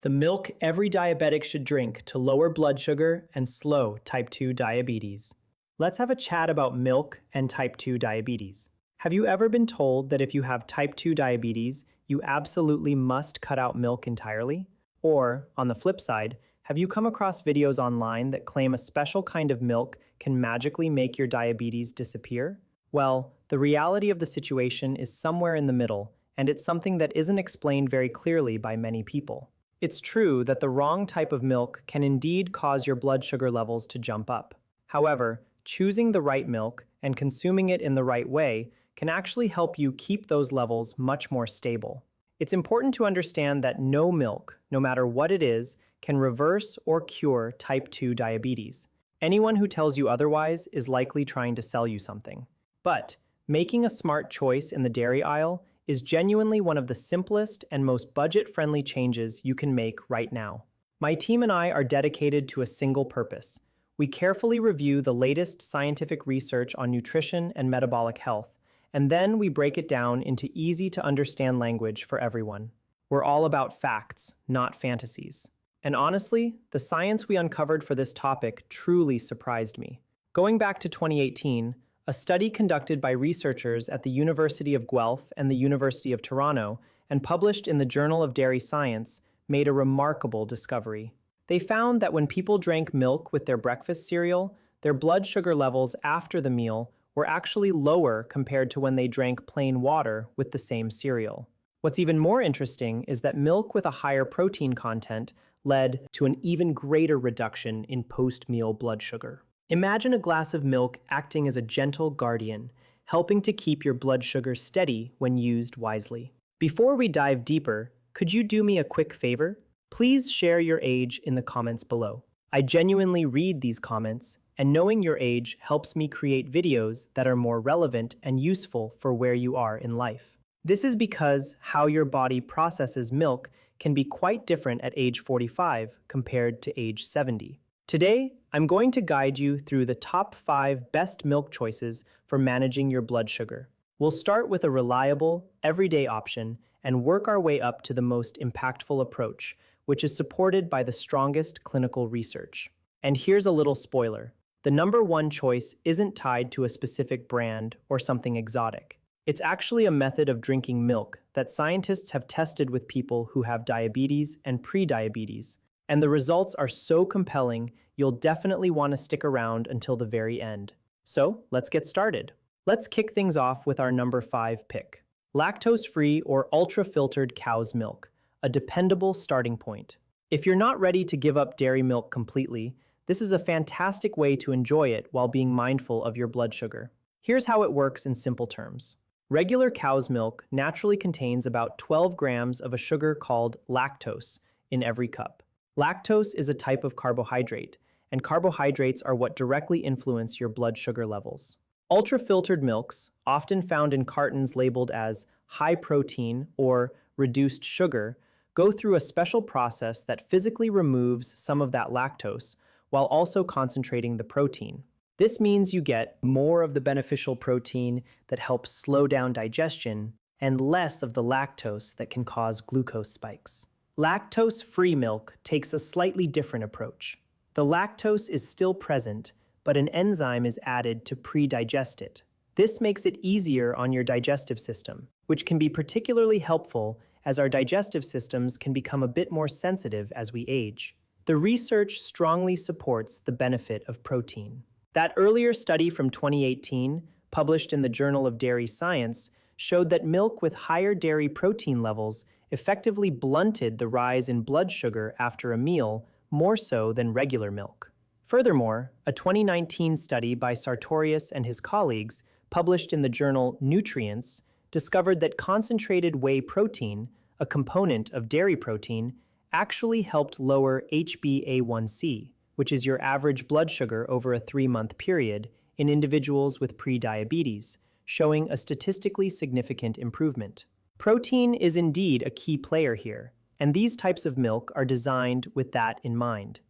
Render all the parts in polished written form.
The milk every diabetic should drink to lower blood sugar and slow type 2 diabetes. Let's have a chat about milk and type 2 diabetes. Have you ever been told that if you have type 2 diabetes, you absolutely must cut out milk entirely? Or, on the flip side, have you come across videos online that claim a special kind of milk can magically make your diabetes disappear? Well, the reality of the situation is somewhere in the middle, and it's something that isn't explained very clearly by many people. It's true that the wrong type of milk can indeed cause your blood sugar levels to jump up. However, choosing the right milk and consuming it in the right way can actually help you keep those levels much more stable. It's important to understand that no milk, no matter what it is, can reverse or cure type 2 diabetes. Anyone who tells you otherwise is likely trying to sell you something. But making a smart choice in the dairy aisle is genuinely one of the simplest and most budget-friendly changes you can make right now. My team and I are dedicated to a single purpose. We carefully review the latest scientific research on nutrition and metabolic health, and then we break it down into easy-to-understand language for everyone. We're all about facts, not fantasies. And honestly, the science we uncovered for this topic truly surprised me. Going back to 2018, a study conducted by researchers at the University of Guelph and the University of Toronto and published in the Journal of Dairy Science made a remarkable discovery. They found that when people drank milk with their breakfast cereal, their blood sugar levels after the meal were actually lower compared to when they drank plain water with the same cereal. What's even more interesting is that milk with a higher protein content led to an even greater reduction in post-meal blood sugar. Imagine a glass of milk acting as a gentle guardian, helping to keep your blood sugar steady when used wisely. Before we dive deeper, could you do me a quick favor? Please share your age in the comments below. I genuinely read these comments, and knowing your age helps me create videos that are more relevant and useful for where you are in life. This is because how your body processes milk can be quite different at age 45 compared to age 70. Today, I'm going to guide you through the top 5 best milk choices for managing your blood sugar. We'll start with a reliable, everyday option and work our way up to the most impactful approach, which is supported by the strongest clinical research. And here's a little spoiler. The number 1 choice isn't tied to a specific brand or something exotic. It's actually a method of drinking milk that scientists have tested with people who have diabetes and prediabetes. And the results are so compelling, you'll definitely want to stick around until the very end. So, let's get started. Let's kick things off with our number 5 pick. Lactose-free or ultra-filtered cow's milk, a dependable starting point. If you're not ready to give up dairy milk completely, this is a fantastic way to enjoy it while being mindful of your blood sugar. Here's how it works in simple terms. Regular cow's milk naturally contains about 12 grams of a sugar called lactose in every cup. Lactose is a type of carbohydrate, and carbohydrates are what directly influence your blood sugar levels. Ultra-filtered milks, often found in cartons labeled as high protein or reduced sugar, go through a special process that physically removes some of that lactose while also concentrating the protein. This means you get more of the beneficial protein that helps slow down digestion and less of the lactose that can cause glucose spikes. Lactose-free milk takes a slightly different approach. The lactose is still present, but an enzyme is added to pre-digest it. This makes it easier on your digestive system, which can be particularly helpful as our digestive systems can become a bit more sensitive as we age. The research strongly supports the benefit of protein. That earlier study from 2018, published in the Journal of Dairy Science, showed that milk with higher dairy protein levels effectively blunted the rise in blood sugar after a meal more so than regular milk. Furthermore, a 2019 study by Sartorius and his colleagues, published in the journal Nutrients, discovered that concentrated whey protein, a component of dairy protein, actually helped lower HbA1c, which is your average blood sugar over a 3-month period, in individuals with prediabetes, showing a statistically significant improvement. Protein is indeed a key player here, and these types of milk are designed with that in mind.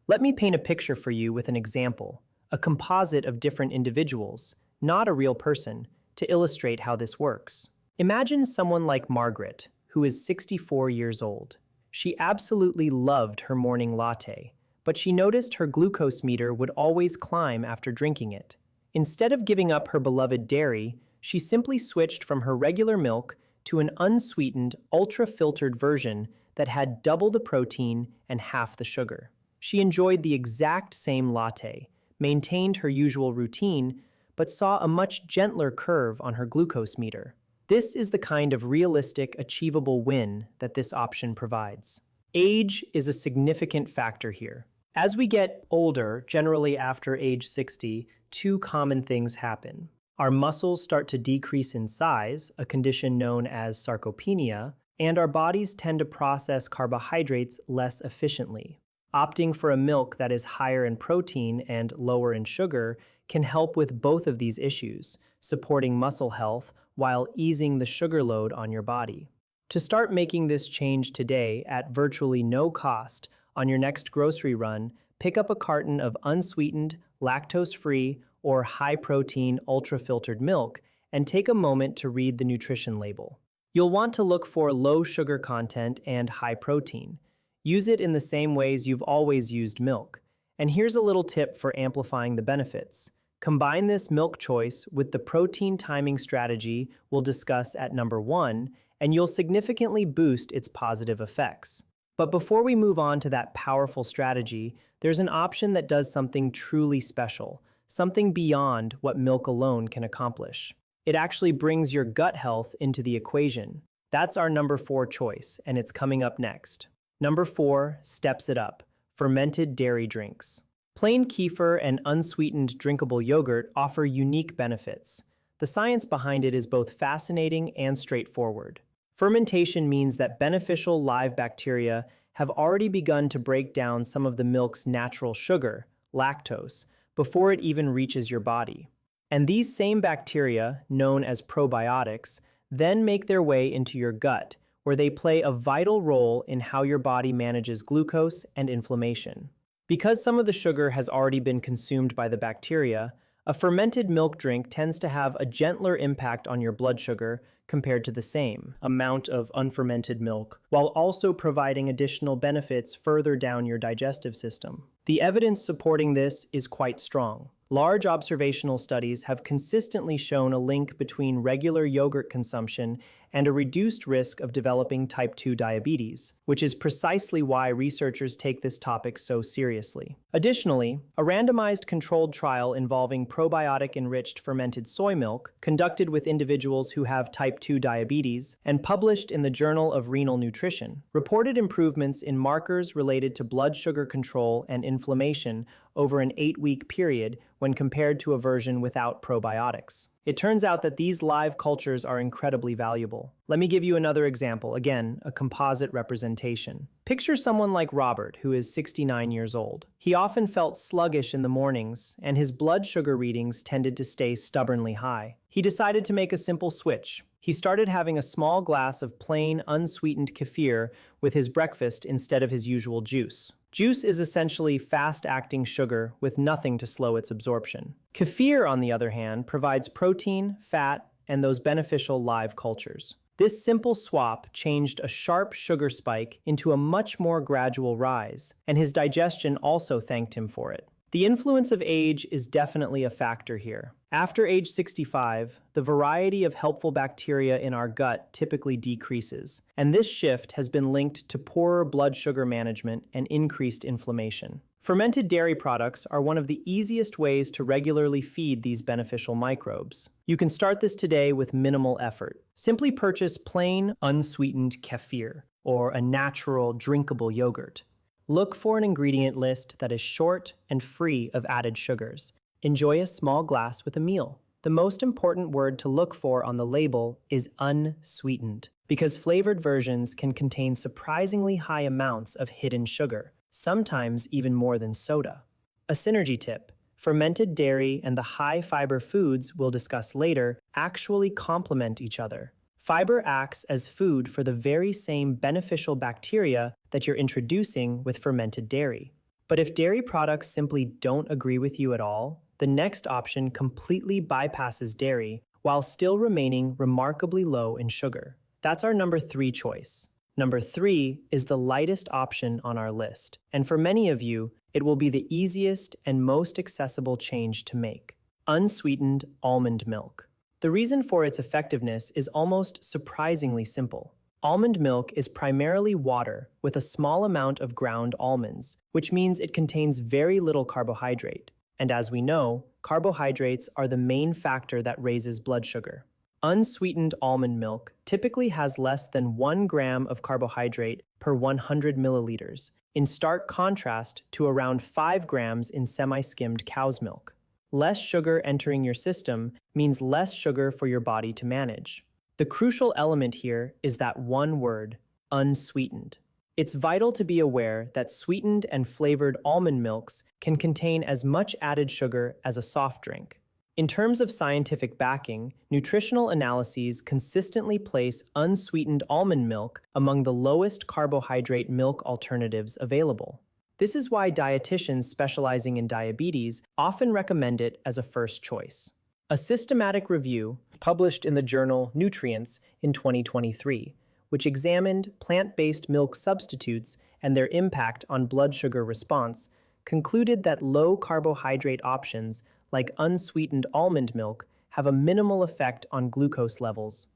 Let me paint a picture for you with an example, a composite of different individuals, not a real person, to illustrate how this works. Imagine someone like Margaret, who is 64 years old. She absolutely loved her morning latte, but she noticed her glucose meter would always climb after drinking it. Instead of giving up her beloved dairy, she simply switched from her regular milk to an unsweetened, ultra-filtered version that had double the protein and half the sugar. She enjoyed the exact same latte, maintained her usual routine, but saw a much gentler curve on her glucose meter. This is the kind of realistic, achievable win that this option provides. Age is a significant factor here. As we get older, generally after age 60, two common things happen. Our muscles start to decrease in size, a condition known as sarcopenia, and our bodies tend to process carbohydrates less efficiently. Opting for a milk that is higher in protein and lower in sugar can help with both of these issues, supporting muscle health while easing the sugar load on your body. To start making this change today at virtually no cost, on your next grocery run, pick up a carton of unsweetened, lactose-free, or high-protein, ultra-filtered milk and take a moment to read the nutrition label. You'll want to look for low sugar content and high protein. Use it in the same ways you've always used milk. And here's a little tip for amplifying the benefits. Combine this milk choice with the protein timing strategy we'll discuss at number 1, and you'll significantly boost its positive effects. But before we move on to that powerful strategy, there's an option that does something truly special, something beyond what milk alone can accomplish. It actually brings your gut health into the equation. That's our number 4 choice, and it's coming up next. Number 4 steps it up: fermented dairy drinks. Plain kefir and unsweetened drinkable yogurt offer unique benefits. The science behind it is both fascinating and straightforward. Fermentation means that beneficial live bacteria have already begun to break down some of the milk's natural sugar, lactose, before it even reaches your body. And these same bacteria, known as probiotics, then make their way into your gut, where they play a vital role in how your body manages glucose and inflammation. Because some of the sugar has already been consumed by the bacteria, a fermented milk drink tends to have a gentler impact on your blood sugar compared to the same amount of unfermented milk, while also providing additional benefits further down your digestive system. The evidence supporting this is quite strong. Large observational studies have consistently shown a link between regular yogurt consumption and a reduced risk of developing type 2 diabetes, which is precisely why researchers take this topic so seriously. Additionally, a randomized controlled trial involving probiotic-enriched fermented soy milk, conducted with individuals who have type 2 diabetes and published in the Journal of Renal Nutrition, reported improvements in markers related to blood sugar control and inflammation over an 8-week period when compared to a version without probiotics. It turns out that these live cultures are incredibly valuable. Let me give you another example, again, a composite representation. Picture someone like Robert, who is 69 years old. He often felt sluggish in the mornings, and his blood sugar readings tended to stay stubbornly high. He decided to make a simple switch. He started having a small glass of plain, unsweetened kefir with his breakfast instead of his usual juice. Juice is essentially fast-acting sugar with nothing to slow its absorption. Kefir, on the other hand, provides protein, fat, and those beneficial live cultures. This simple swap changed a sharp sugar spike into a much more gradual rise, and his digestion also thanked him for it. The influence of age is definitely a factor here. After age 65, the variety of helpful bacteria in our gut typically decreases, and this shift has been linked to poorer blood sugar management and increased inflammation. Fermented dairy products are one of the easiest ways to regularly feed these beneficial microbes. You can start this today with minimal effort. Simply purchase plain, unsweetened kefir, or a natural, drinkable yogurt. Look for an ingredient list that is short and free of added sugars. Enjoy a small glass with a meal. The most important word to look for on the label is unsweetened, because flavored versions can contain surprisingly high amounts of hidden sugar, sometimes even more than soda. A synergy tip: fermented dairy and the high-fiber foods we'll discuss later actually complement each other. Fiber acts as food for the very same beneficial bacteria that you're introducing with fermented dairy. But if dairy products simply don't agree with you at all, the next option completely bypasses dairy while still remaining remarkably low in sugar. That's our number 3 choice: Number 3 is the lightest option on our list, and for many of you, it will be the easiest and most accessible change to make: unsweetened almond milk. The reason for its effectiveness is almost surprisingly simple. Almond milk is primarily water with a small amount of ground almonds, which means it contains very little carbohydrate. And as we know, carbohydrates are the main factor that raises blood sugar. Unsweetened almond milk typically has less than 1 gram of carbohydrate per 100 milliliters, in stark contrast to around 5 grams in semi-skimmed cow's milk. Less sugar entering your system means less sugar for your body to manage. The crucial element here is that one word: unsweetened. It's vital to be aware that sweetened and flavored almond milks can contain as much added sugar as a soft drink. In terms of scientific backing, nutritional analyses consistently place unsweetened almond milk among the lowest carbohydrate milk alternatives available. This is why dietitians specializing in diabetes often recommend it as a first choice. A systematic review published in the journal Nutrients in 2023, which examined plant-based milk substitutes and their impact on blood sugar response, concluded that low-carbohydrate options like unsweetened almond milk have a minimal effect on glucose levels.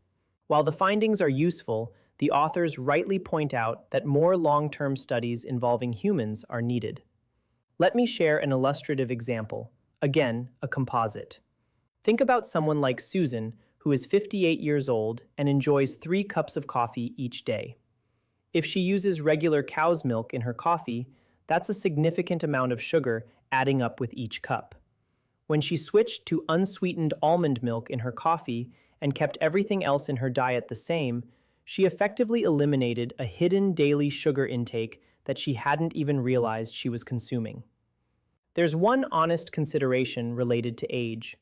While the findings are useful, the authors rightly point out that more long-term studies involving humans are needed. Let me share an illustrative example, again, a composite. Think about someone like Susan, who is 58 years old and enjoys 3 cups of coffee each day. If she uses regular cow's milk in her coffee, that's a significant amount of sugar adding up with each cup. When she switched to unsweetened almond milk in her coffee and kept everything else in her diet the same, she effectively eliminated a hidden daily sugar intake that she hadn't even realized she was consuming. There's one honest consideration related to age.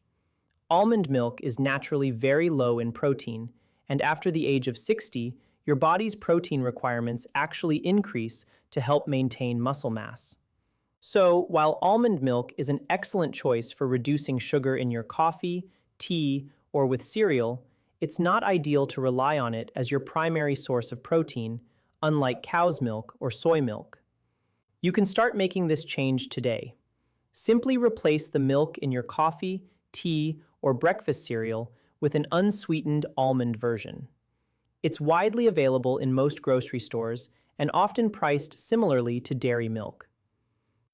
Almond milk is naturally very low in protein, and after the age of 60, your body's protein requirements actually increase to help maintain muscle mass. So, while almond milk is an excellent choice for reducing sugar in your coffee, tea, or with cereal, it's not ideal to rely on it as your primary source of protein, unlike cow's milk or soy milk. You can start making this change today. Simply replace the milk in your coffee, tea, or breakfast cereal with an unsweetened almond version. It's widely available in most grocery stores and often priced similarly to dairy milk.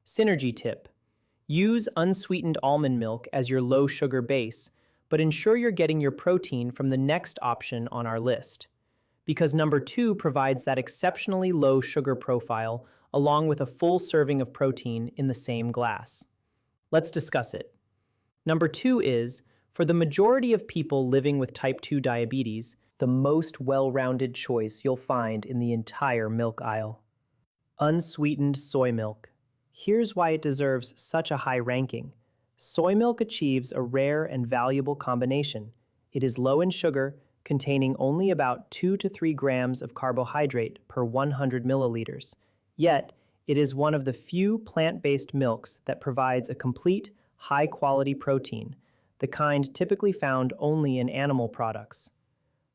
Synergy tip: use unsweetened almond milk as your low-sugar base, but ensure you're getting your protein from the next option on our list, because number 2 provides that exceptionally low sugar profile along with a full serving of protein in the same glass. Let's discuss it. Number 2 is, for the majority of people living with type 2 diabetes, the most well-rounded choice you'll find in the entire milk aisle: unsweetened soy milk. Here's why it deserves such a high ranking. Soy milk achieves a rare and valuable combination. It is low in sugar, containing only about 2 to 3 grams of carbohydrate per 100 milliliters. Yet, it is one of the few plant-based milks that provides a complete, high-quality protein, the kind typically found only in animal products.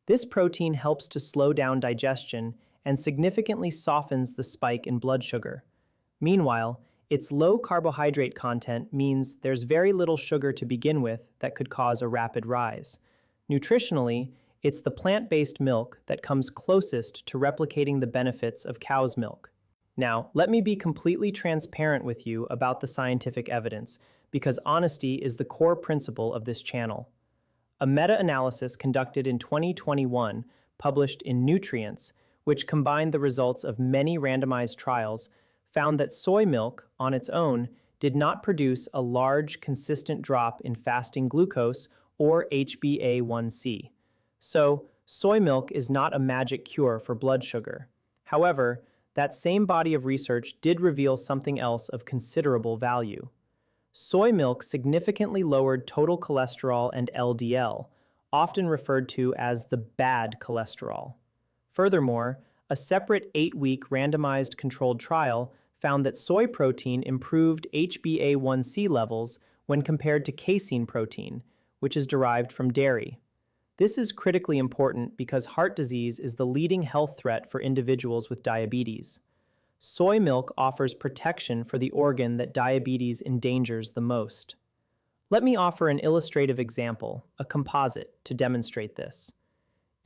This protein helps to slow down digestion and significantly softens the spike in blood sugar. Meanwhile, its low carbohydrate content means there's very little sugar to begin with that could cause a rapid rise. Nutritionally, it's the plant-based milk that comes closest to replicating the benefits of cow's milk. Now, let me be completely transparent with you about the scientific evidence, because honesty is the core principle of this channel. A meta-analysis conducted in 2021, published in Nutrients, which combined the results of many randomized trials, found that soy milk, on its own, did not produce a large, consistent drop in fasting glucose or HbA1c. So, soy milk is not a magic cure for blood sugar. However, that same body of research did reveal something else of considerable value. Soy milk significantly lowered total cholesterol and LDL, often referred to as the bad cholesterol. Furthermore, a separate 8-week randomized controlled trial found that soy protein improved HbA1c levels when compared to casein protein, which is derived from dairy. This is critically important because heart disease is the leading health threat for individuals with diabetes. Soy milk offers protection for the organ that diabetes endangers the most. Let me offer an illustrative example, a composite, to demonstrate this.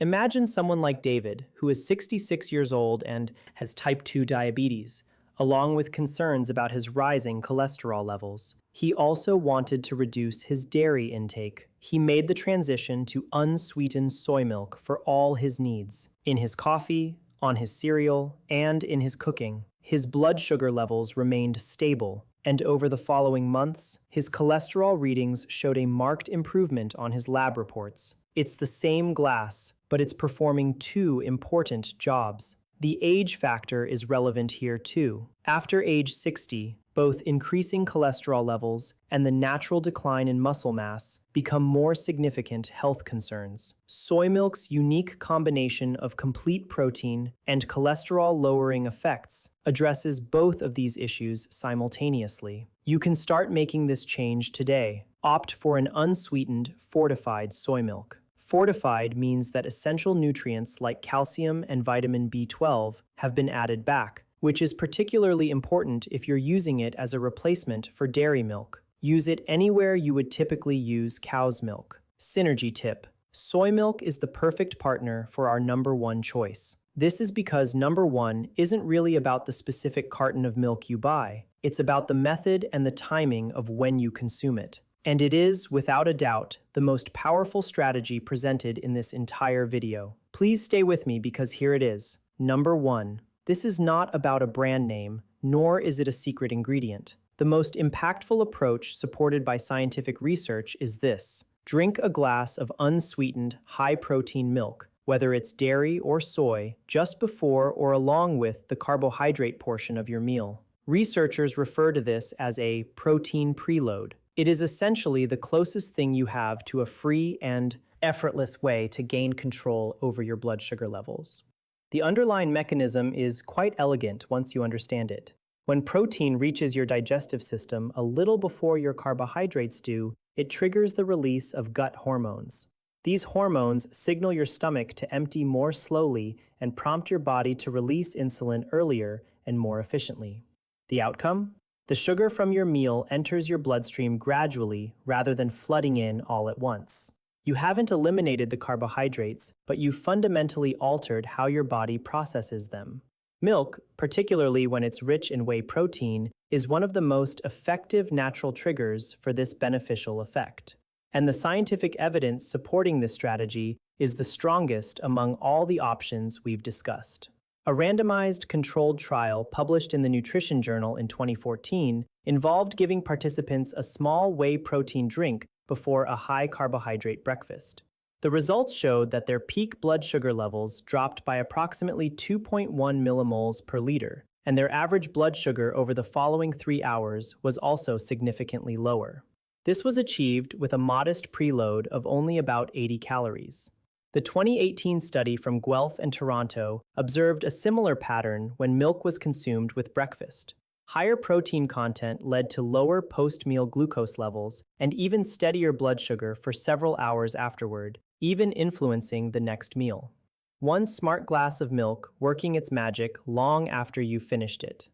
Imagine someone like David, who is 66 years old and has type 2 diabetes, along with concerns about his rising cholesterol levels. He also wanted to reduce his dairy intake. He made the transition to unsweetened soy milk for all his needs, in his coffee, on his cereal, and in his cooking. His blood sugar levels remained stable, and over the following months, his cholesterol readings showed a marked improvement on his lab reports. It's the same glass, but it's performing two important jobs. The age factor is relevant here too. After age 60, both increasing cholesterol levels and the natural decline in muscle mass become more significant health concerns. Soy milk's unique combination of complete protein and cholesterol-lowering effects addresses both of these issues simultaneously. You can start making this change today. Opt for an unsweetened, fortified soy milk. Fortified means that essential nutrients like calcium and vitamin B12 have been added back, which is particularly important if you're using it as a replacement for dairy milk. Use it anywhere you would typically use cow's milk. Synergy tip: soy milk is the perfect partner for our number one choice. This is because number one isn't really about the specific carton of milk you buy. It's about the method and the timing of when you consume it. And it is, without a doubt, the most powerful strategy presented in this entire video. Please stay with me because here it is. Number one, this is not about a brand name, nor is it a secret ingredient. The most impactful approach supported by scientific research is this: drink a glass of unsweetened, high-protein milk, whether it's dairy or soy, just before or along with the carbohydrate portion of your meal. Researchers refer to this as a protein preload. It is essentially the closest thing you have to a free and effortless way to gain control over your blood sugar levels. The underlying mechanism is quite elegant once you understand it. When protein reaches your digestive system a little before your carbohydrates do, it triggers the release of gut hormones. These hormones signal your stomach to empty more slowly and prompt your body to release insulin earlier and more efficiently. The outcome? The sugar from your meal enters your bloodstream gradually rather than flooding in all at once. You haven't eliminated the carbohydrates, but you've fundamentally altered how your body processes them. Milk, particularly when it's rich in whey protein, is one of the most effective natural triggers for this beneficial effect. And the scientific evidence supporting this strategy is the strongest among all the options we've discussed. A randomized controlled trial published in the Nutrition Journal in 2014 involved giving participants a small whey protein drink before a high-carbohydrate breakfast. The results showed that their peak blood sugar levels dropped by approximately 2.1 millimoles per liter, and their average blood sugar over the following 3 hours was also significantly lower. This was achieved with a modest preload of only about 80 calories. The 2018 study from Guelph and Toronto observed a similar pattern when milk was consumed with breakfast. Higher protein content led to lower post-meal glucose levels and even steadier blood sugar for several hours afterward, even influencing the next meal. One smart glass of milk working its magic long after you finished it.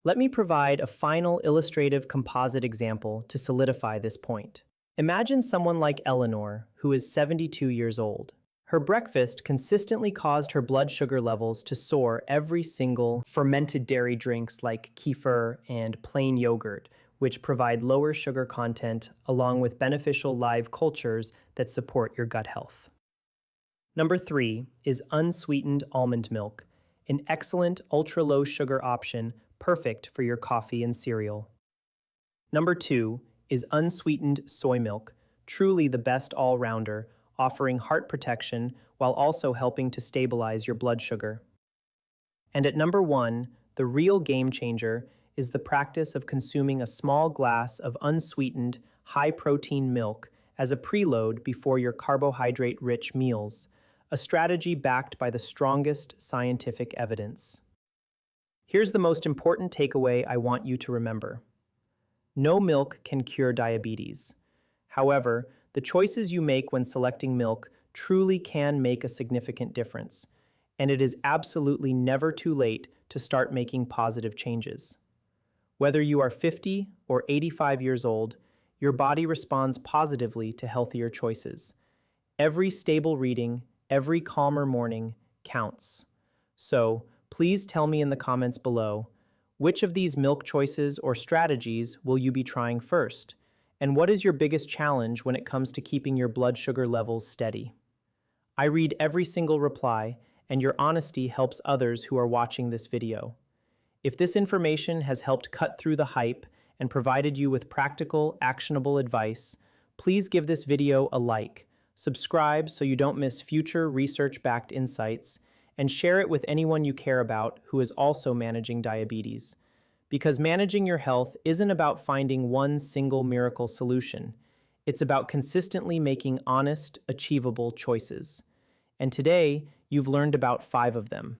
Let me provide a final illustrative composite example to solidify this point. Imagine someone like Eleanor, who is 72 years old. Her breakfast consistently caused her blood sugar levels to soar every single fermented dairy drinks like kefir and plain yogurt, which provide lower sugar content along with beneficial live cultures that support your gut health. Number 3 is unsweetened almond milk, an excellent ultra-low sugar option perfect for your coffee and cereal. Number 2 is unsweetened soy milk, truly the best all-rounder, offering heart protection while also helping to stabilize your blood sugar. And at number 1, the real game changer is the practice of consuming a small glass of unsweetened, high-protein milk as a preload before your carbohydrate-rich meals, a strategy backed by the strongest scientific evidence. Here's the most important takeaway I want you to remember. No milk can cure diabetes. However, the choices you make when selecting milk truly can make a significant difference, and it is absolutely never too late to start making positive changes. Whether you are 50 or 85 years old, your body responds positively to healthier choices. Every stable reading, every calmer morning counts. So, please tell me in the comments below, which of these milk choices or strategies will you be trying first? And what is your biggest challenge when it comes to keeping your blood sugar levels steady? I read every single reply, and your honesty helps others who are watching this video. If this information has helped cut through the hype and provided you with practical, actionable advice, please give this video a like, subscribe so you don't miss future research-backed insights, and share it with anyone you care about who is also managing diabetes. Because managing your health isn't about finding one single miracle solution. It's about consistently making honest, achievable choices. And today, you've learned about 5 of them.